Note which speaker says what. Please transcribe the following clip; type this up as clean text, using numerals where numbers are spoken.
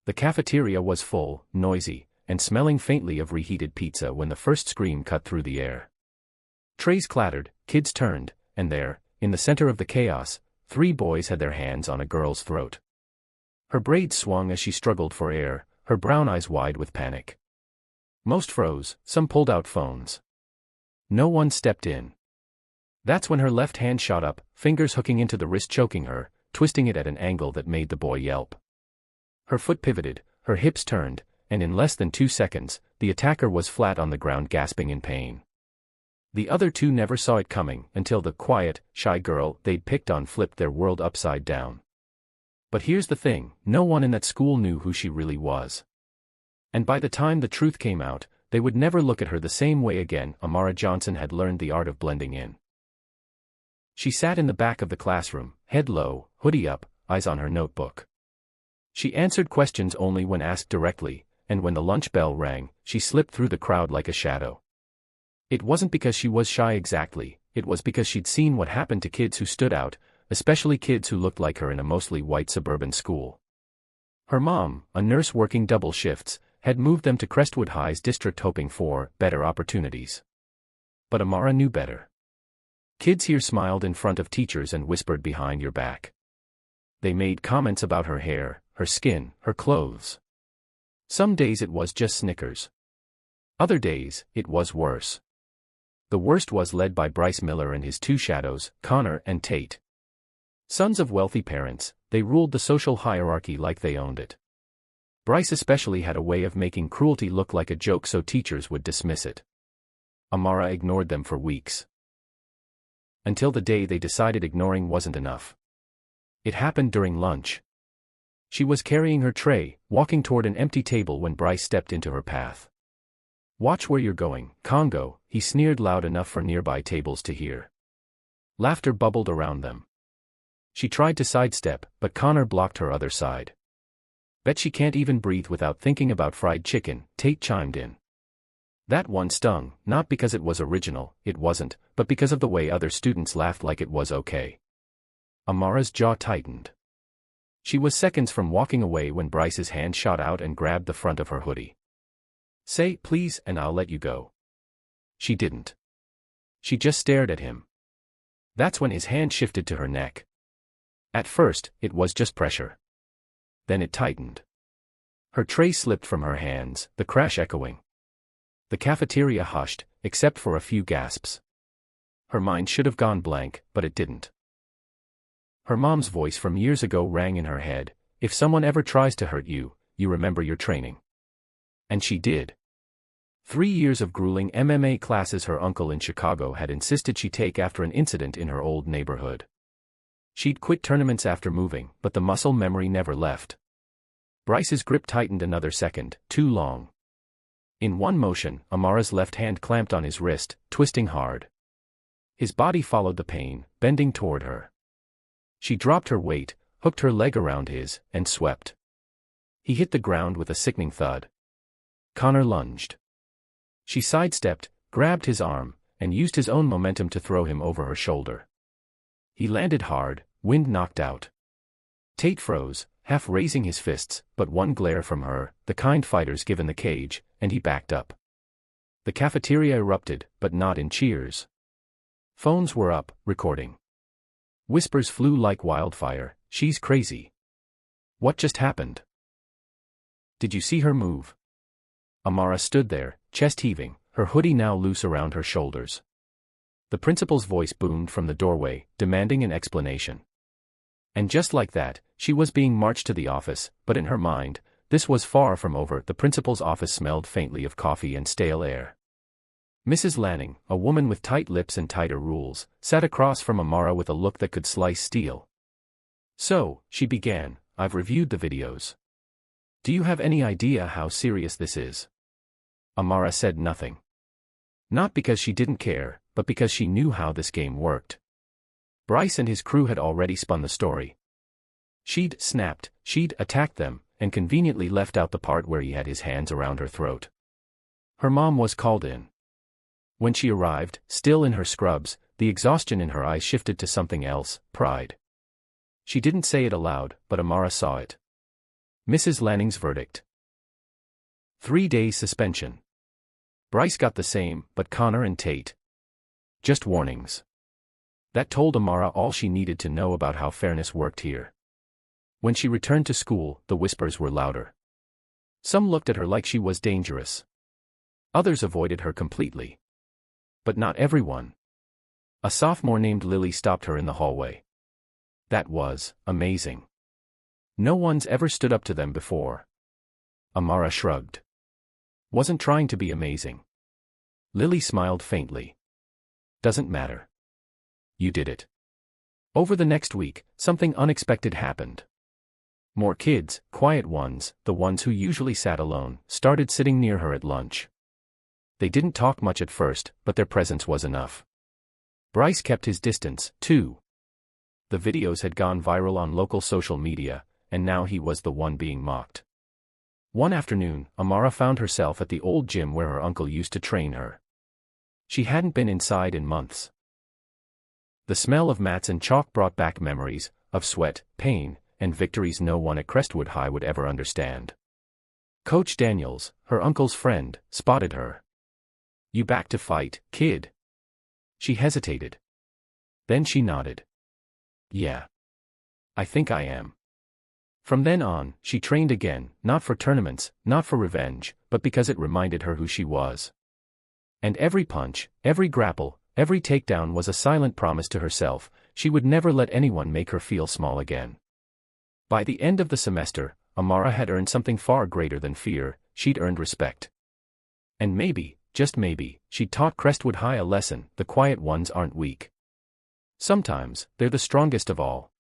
Speaker 1: The cafeteria was full, noisy, and smelling faintly of reheated pizza when the first scream cut through the air. Trays clattered, kids turned, and there, in the center of the chaos, 3 boys had their hands on a girl's throat. Her braids swung as she struggled for air, her brown eyes wide with panic. Most froze, some pulled out phones. No one stepped in. That's when her left hand shot up, fingers hooking into the wrist, choking her, twisting it at an angle that made the boy yelp. Her foot pivoted, her hips turned, and in less than 2 seconds, the attacker was flat on the ground gasping in pain. The other 2 never saw it coming until the quiet, shy girl they'd picked on flipped their world upside down. But here's the thing, no one in that school knew who she really was. And by the time the truth came out, they would never look at her the same way again. Amara Johnson had learned the art of blending in. She sat in the back of the classroom, head low, hoodie up, eyes on her notebook. She answered questions only when asked directly, and when the lunch bell rang, she slipped through the crowd like a shadow. It wasn't because she was shy exactly, it was because she'd seen what happened to kids who stood out, especially kids who looked like her in a mostly white suburban school. Her mom, a nurse working double shifts, had moved them to Crestwood High's district hoping for better opportunities. But Amara knew better. Kids here smiled in front of teachers and whispered behind your back. They made comments about her hair, her skin, her clothes. Some days it was just snickers. Other days, it was worse. The worst was led by Bryce Miller and his 2 shadows, Connor and Tate. Sons of wealthy parents, they ruled the social hierarchy like they owned it. Bryce especially had a way of making cruelty look like a joke so teachers would dismiss it. Amara ignored them for weeks. Until the day they decided ignoring wasn't enough. It happened during lunch. She was carrying her tray, walking toward an empty table when Bryce stepped into her path. "Watch where you're going, Congo," he sneered loud enough for nearby tables to hear. Laughter bubbled around them. She tried to sidestep, but Connor blocked her other side. "Bet she can't even breathe without thinking about fried chicken," Tate chimed in. That one stung, not because it was original, it wasn't, but because of the way other students laughed like it was okay. Amara's jaw tightened. She was seconds from walking away when Bryce's hand shot out and grabbed the front of her hoodie. "Say, please, and I'll let you go." She didn't. She just stared at him. That's when his hand shifted to her neck. At first, it was just pressure. Then it tightened. Her tray slipped from her hands, the crash echoing. The cafeteria hushed, except for a few gasps. Her mind should have gone blank, but it didn't. Her mom's voice from years ago rang in her head, "If someone ever tries to hurt you, you remember your training." And she did. 3 years of grueling MMA classes her uncle in Chicago had insisted she take after an incident in her old neighborhood. She'd quit tournaments after moving, but the muscle memory never left. Bryce's grip tightened another second, too long. In one motion, Amara's left hand clamped on his wrist, twisting hard. His body followed the pain, bending toward her. She dropped her weight, hooked her leg around his, and swept. He hit the ground with a sickening thud. Connor lunged. She sidestepped, grabbed his arm, and used his own momentum to throw him over her shoulder. He landed hard, wind knocked out. Tate froze, half raising his fists, but one glare from her, the kind fighters give in the cage, and he backed up. The cafeteria erupted, but not in cheers. Phones were up, recording. Whispers flew like wildfire, "She's crazy. What just happened? Did you see her move?" Amara stood there, chest heaving, her hoodie now loose around her shoulders. The principal's voice boomed from the doorway, demanding an explanation. And just like that, she was being marched to the office, but in her mind, this was far from over. The principal's office smelled faintly of coffee and stale air. Mrs. Lanning, a woman with tight lips and tighter rules, sat across from Amara with a look that could slice steel. "So," she began, "I've reviewed the videos. Do you have any idea how serious this is?" Amara said nothing. Not because she didn't care, but because she knew how this game worked. Bryce and his crew had already spun the story. She'd snapped, she'd attacked them, and conveniently left out the part where he had his hands around her throat. Her mom was called in. When she arrived, still in her scrubs, the exhaustion in her eyes shifted to something else, pride. She didn't say it aloud, but Amara saw it. Mrs. Lanning's verdict. 3-day suspension. Bryce got the same, but Connor and Tate. Just warnings. That told Amara all she needed to know about how fairness worked here. When she returned to school, the whispers were louder. Some looked at her like she was dangerous. Others avoided her completely. But not everyone. A sophomore named Lily stopped her in the hallway. That was amazing. No one's ever stood up to them before. Amara shrugged. Wasn't trying to be amazing. Lily smiled faintly. Doesn't matter. You did it. Over the next week, something unexpected happened. More kids, quiet ones, the ones who usually sat alone, started sitting near her at lunch. They didn't talk much at first, but their presence was enough. Bryce kept his distance, too. The videos had gone viral on local social media, and now he was the one being mocked. One afternoon, Amara found herself at the old gym where her uncle used to train her. She hadn't been inside in months. The smell of mats and chalk brought back memories of sweat, pain, and victories no one at Crestwood High would ever understand. Coach Daniels, her uncle's friend, spotted her. "You back to fight, kid?" She hesitated. Then she nodded. "Yeah. I think I am." From then on, she trained again, not for tournaments, not for revenge, but because it reminded her who she was. And every punch, every grapple, every takedown was a silent promise to herself, she would never let anyone make her feel small again. By the end of the semester, Amara had earned something far greater than fear, she'd earned respect. And maybe, just maybe, she'd taught Crestwood High a lesson: the quiet ones aren't weak. Sometimes, they're the strongest of all.